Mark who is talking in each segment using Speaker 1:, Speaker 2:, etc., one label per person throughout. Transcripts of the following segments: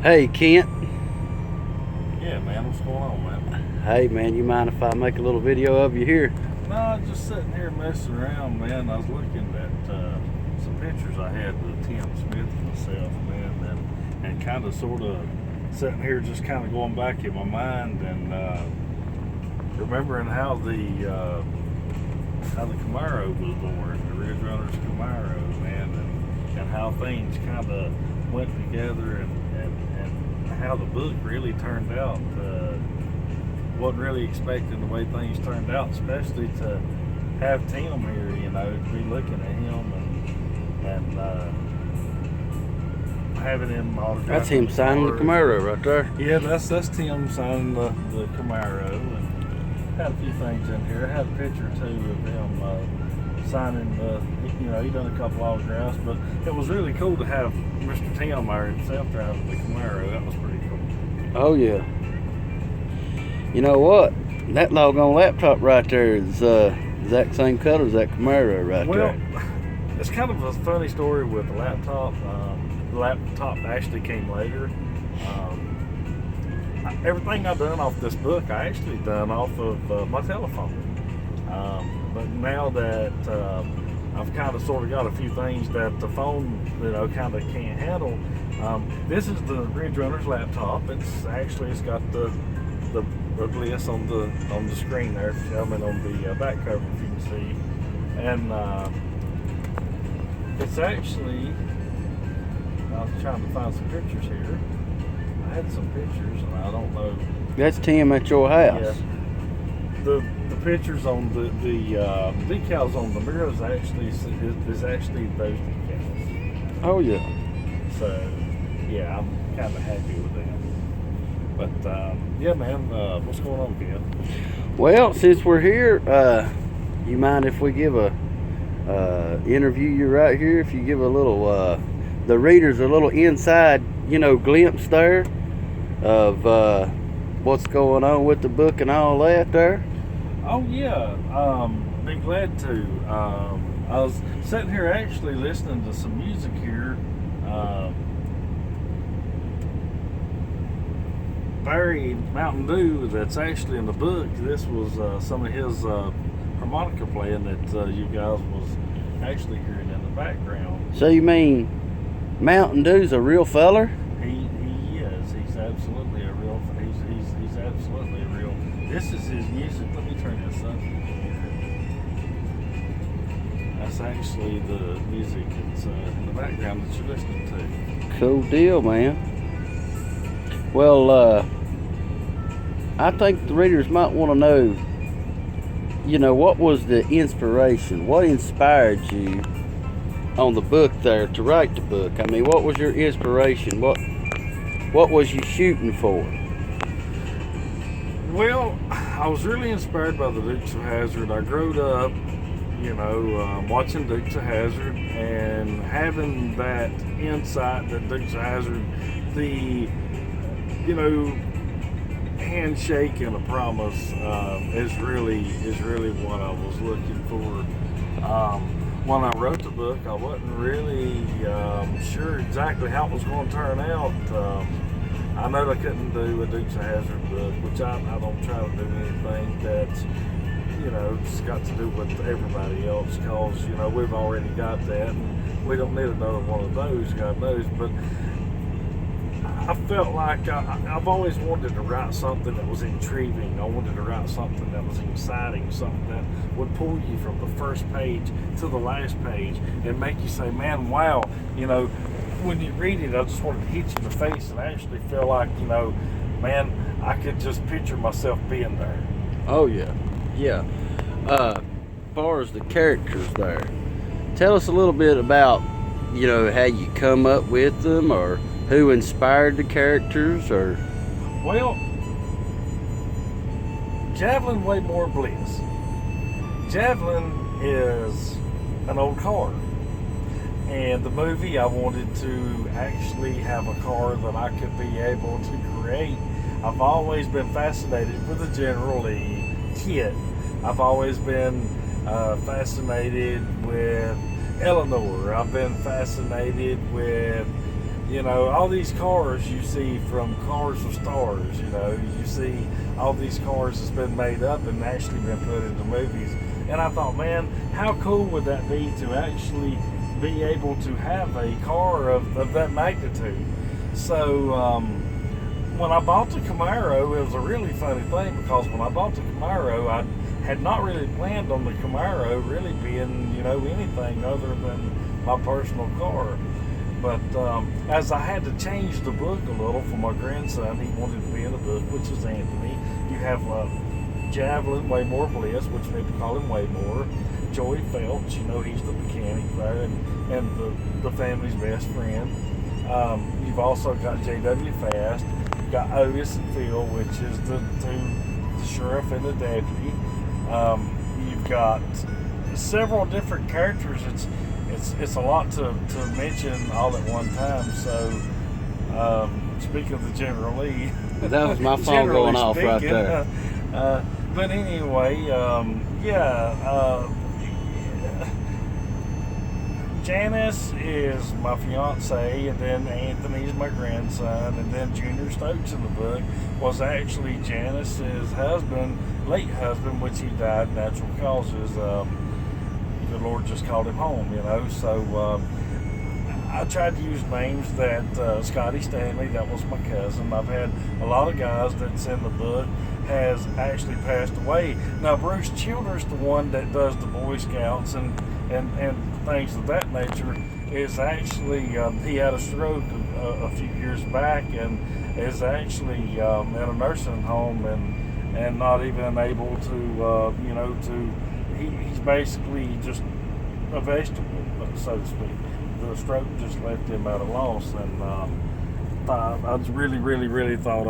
Speaker 1: Hey, Kent.
Speaker 2: Yeah, man, what's going on, man?
Speaker 1: Hey, man, you mind if I make a little video of you here?
Speaker 2: No, I'm just sitting here messing around, man. I was looking at some pictures I had with Tim Smith and myself, man, and kind of sort of sitting here just kind of going back in my mind and remembering how the Camaro was born, the Ridge Runners Camaro, man, and how things kind of went together and how the book really turned out. Wasn't really expecting the way things turned out, especially to have Tim here, you know, to be looking at him and having him autograph.
Speaker 1: That's him signing the Camaro right there.
Speaker 2: Yeah, that's Tim signing the Camaro, and had a few things in here. I had a picture too of him signing you know, he done a couple autographs, but it was really cool to have Mr. Tim there himself driving the Camaro. That was pretty cool.
Speaker 1: Oh yeah. You know what? That loggone laptop right there is exact same color as that Camaro right there.
Speaker 2: Well, it's kind of a funny story with the laptop. The laptop actually came later. Everything I've done off this book, I actually done off of my telephone. But now that I've kind of sort of got a few things that the phone, you know, kind of can't handle. This is the Ridge Runners laptop. It's got the bliss on the screen there. I mean, on the back cover, if you can see. And it's actually, I was trying to find some pictures here. I had some pictures, and I don't know.
Speaker 1: That's Tim at your house.
Speaker 2: Yeah. The pictures on the decals on the mirror is actually those decals.
Speaker 1: Oh yeah. So
Speaker 2: yeah, I'm kind of happy with them. But yeah, man, what's going on, Ken?
Speaker 1: Well, since we're here, you mind if we give a interview you right here? If you give a little the readers a little inside, you know, glimpse there of what's going on with the book and all that there.
Speaker 2: Oh yeah, be glad to. I was sitting here actually listening to some music here. Barry Mountain Dew, that's actually in the book. This was some of his harmonica playing that you guys was actually hearing in the background.
Speaker 1: So you mean Mountain Dew's a real feller?
Speaker 2: He is. He's absolutely a real. He's absolutely a real. This is his music. Let me turn this up. That's actually the music that's in the background that you're listening to.
Speaker 1: Cool deal, man. Well, I think the readers might want to know, you know, what was the inspiration? What inspired you on the book there to write the book? I mean, what was your inspiration? What was you shooting for?
Speaker 2: Well, I was really inspired by the Dukes of Hazzard. I grew up, you know, watching Dukes of Hazzard and having that insight that Dukes of Hazzard, the, you know, handshake and a promise is really what I was looking for. When I wrote the book, I wasn't really sure exactly how it was going to turn out. I know I couldn't do a Dukes of Hazzard book, which I don't try to do anything that's, you know, just got to do with everybody else, because, you know, we've already got that and we don't need another one of those, God knows. But I felt like I've always wanted to write something that was intriguing. I wanted to write something that was exciting, something that would pull you from the first page to the last page and make you say, man, wow, you know, when you read it, I just wanted to hit you in the face and actually feel like, you know, man, I could just picture myself being there.
Speaker 1: Oh yeah, yeah. As far as the characters there, tell us a little bit about, you know, how you come up with them, or who inspired the characters, or...
Speaker 2: Well, Javelin Waymore Bliss. Javelin is an old car. And the movie, I wanted to actually have a car that I could be able to create. I've always been fascinated with the General Lee kit. I've always been fascinated with Eleanor. I've been fascinated with, You know, all these cars you see from Cars with Stars, you know, you see all these cars that's been made up and actually been put into movies. And I thought, man, how cool would that be to actually be able to have a car of that magnitude? So when I bought the Camaro, it was a really funny thing, because when I bought the Camaro, I had not really planned on the Camaro really being, you know, anything other than my personal car. But as I had to change the book a little for my grandson, he wanted to be in the book, which is Anthony. You have Javelin, Waymore Bliss, which people call him Waymore. Joey Phelps, you know, he's the mechanic there, and the family's best friend. You've also got J.W. Fast. You've got Otis and Phil, which is the sheriff and the deputy. You've got several different characters. It's a lot to mention all at one time. So, speaking of the General Lee,
Speaker 1: That was my phone going off right there.
Speaker 2: But anyway, Janice is my fiance, and then Anthony's my grandson, and then Junior Stokes in the book was actually Janice's husband, late husband, which he died of natural causes. The Lord just called him home, you know. So I tried to use names that Scotty Stanley, that was my cousin. I've had a lot of guys that's in the book has actually passed away. Now Bruce Childers, the one that does the Boy Scouts and things of that nature, is actually he had a stroke a few years back and is actually in a nursing home and not even able to he's basically just a vegetable, so to speak. The stroke just left him at a loss, and I really thought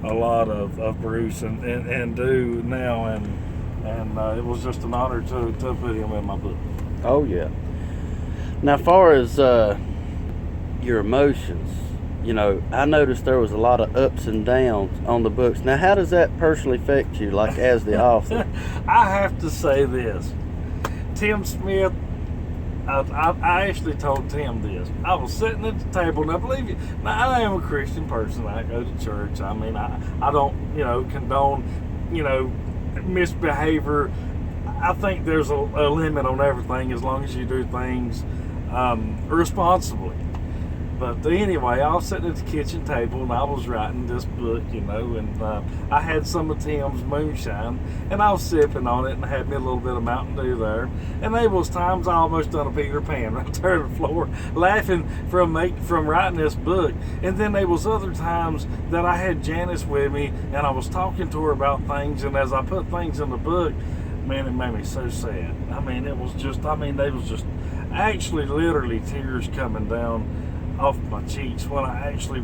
Speaker 2: a lot of Bruce and do now, and it was just an honor to put him in my book.
Speaker 1: Oh yeah. Now, as far as your emotions, you know, I noticed there was a lot of ups and downs on the books. Now, how does that personally affect you, like as the author?
Speaker 2: I have to say this. Tim Smith, I actually told Tim this. I was sitting at the table, and I believe you. Now, I am a Christian person. I go to church. I mean, I don't, condone, misbehavior. I think there's a limit on everything as long as you do things responsibly. But anyway, I was sitting at the kitchen table and I was writing this book, and I had some of Tim's moonshine and I was sipping on it and had me a little bit of Mountain Dew there. And there was times I almost done a Peter Pan right there on the floor, laughing from writing this book. And then there was other times that I had Janice with me and I was talking to her about things, and as I put things in the book, man, it made me so sad. I mean, they was just actually literally tears coming down off my cheeks when I actually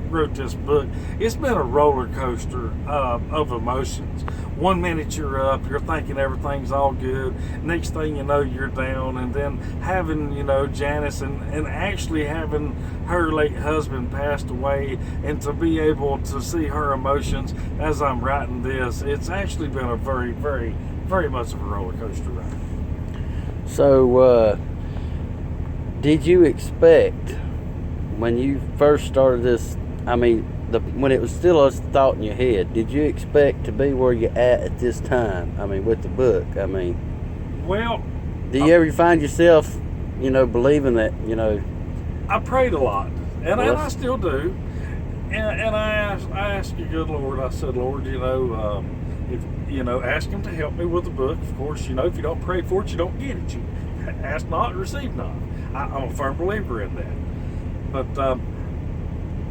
Speaker 2: wrote this book. It's been a roller coaster of emotions. One minute you're up, you're thinking everything's all good. Next thing you know, you're down. And then having, Janice and actually having her late husband passed away, and to be able to see her emotions as I'm writing this, it's actually been a very, very, very much of a roller coaster ride.
Speaker 1: So, did you expect, when you first started this, when it was still a thought in your head, did you expect to be where you're at this time? With the book,
Speaker 2: Well,
Speaker 1: do you ever find yourself, believing that,
Speaker 2: I prayed a lot, and I still do. And I asked you, good Lord, I said, Lord, ask Him to help me with the book. Of course, if you don't pray for it, you don't get it. You ask not, receive not. I'm a firm believer in that. But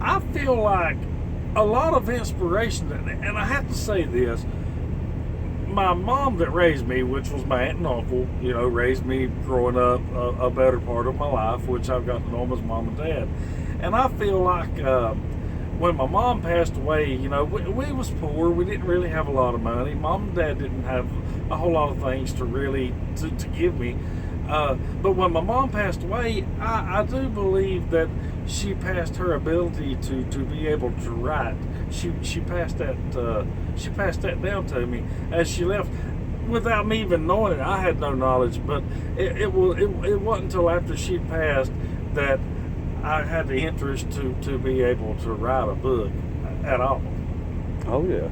Speaker 2: I feel like a lot of inspiration, and I have to say this, my mom that raised me, which was my aunt and uncle, raised me growing up a better part of my life, which I've got to know them as mom and dad. And I feel like when my mom passed away, we was poor. We didn't really have a lot of money. Mom and dad didn't have a whole lot of things to really to give me. But when my mom passed away, I do believe that she passed her ability to be able to write. She passed that down to me as she left, without me even knowing it. I had no knowledge, but it wasn't until after she passed that I had the interest to be able to write a book at all.
Speaker 1: Oh yeah.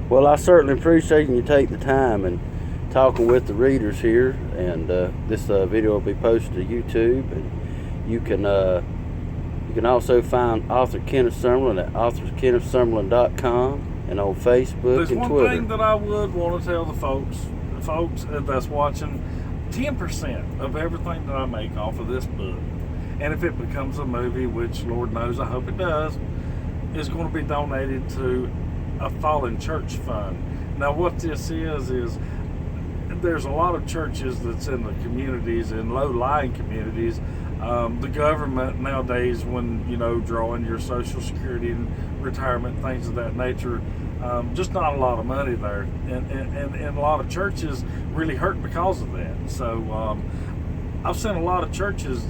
Speaker 1: Well, I certainly appreciate you take the time and talking with the readers here. And this video will be posted to YouTube, and you can also find author Kenneth Summerlin at authorkennethsummerlin.com and on Facebook
Speaker 2: There's
Speaker 1: and
Speaker 2: one
Speaker 1: Twitter.
Speaker 2: thing that I would want to tell the folks that's watching: 10% of everything that I make off of this book, and if it becomes a movie, which Lord knows I hope it does, is going to be donated to a fallen church fund. Now, what this is there's a lot of churches that's in the communities, in low-lying communities. The government nowadays, when drawing your Social Security and retirement, things of that nature, just not a lot of money there, and a lot of churches really hurt because of that. So I've seen a lot of churches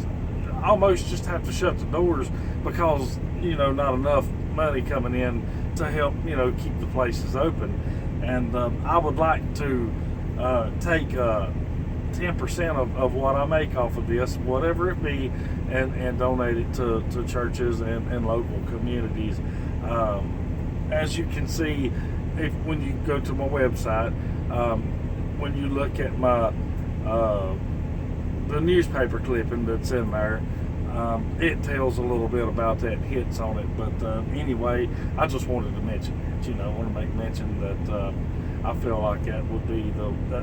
Speaker 2: almost just have to shut the doors because not enough money coming in to help keep the places open. And I would like to take 10% of what I make off of this, whatever it be, and donate it to churches and local communities. As you can see, when you go to my website, when you look at my the newspaper clipping that's in there, it tells a little bit about that, hits on it. But anyway, I just wanted to mention it. I want to make mention that I feel like that would be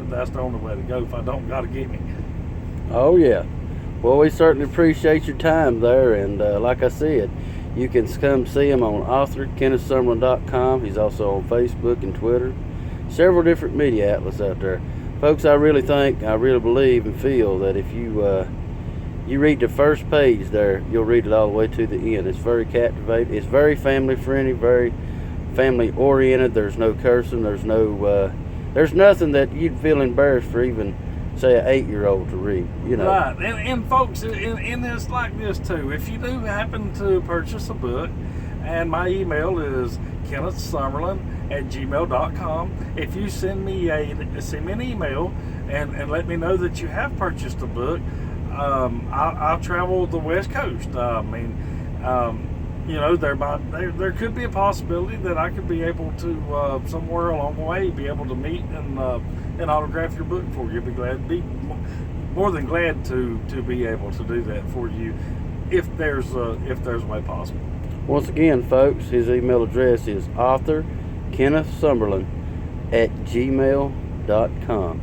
Speaker 2: that's the only way to go if I don't got to get me.
Speaker 1: Oh yeah. Well, we certainly appreciate your time there, and like I said, you can come see him on authorkennethsummerlin.com. He's also on Facebook and Twitter, several different media outlets out there. Folks, I really believe and feel that if you read the first page there, you'll read it all the way to the end. It's very captivating. It's very family friendly, very family oriented. There's no cursing. There's nothing that you'd feel embarrassed for even say an 8-year-old to read.
Speaker 2: Right, and folks, in this like this too, if you do happen to purchase a book, and my email is kennethsummerlin@gmail.com. If you send me an email and let me know that you have purchased a book, I'll travel the West Coast. There could be a possibility that I could be able to somewhere along the way be able to meet and autograph your book for you. Be more than glad to be able to do that for you if there's a way possible.
Speaker 1: Once again, folks, his email address is authorkennethsummerlin@gmail.com.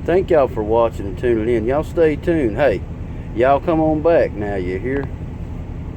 Speaker 1: Thank y'all for watching and tuning in. Y'all stay tuned. Hey, y'all come on back now, you hear?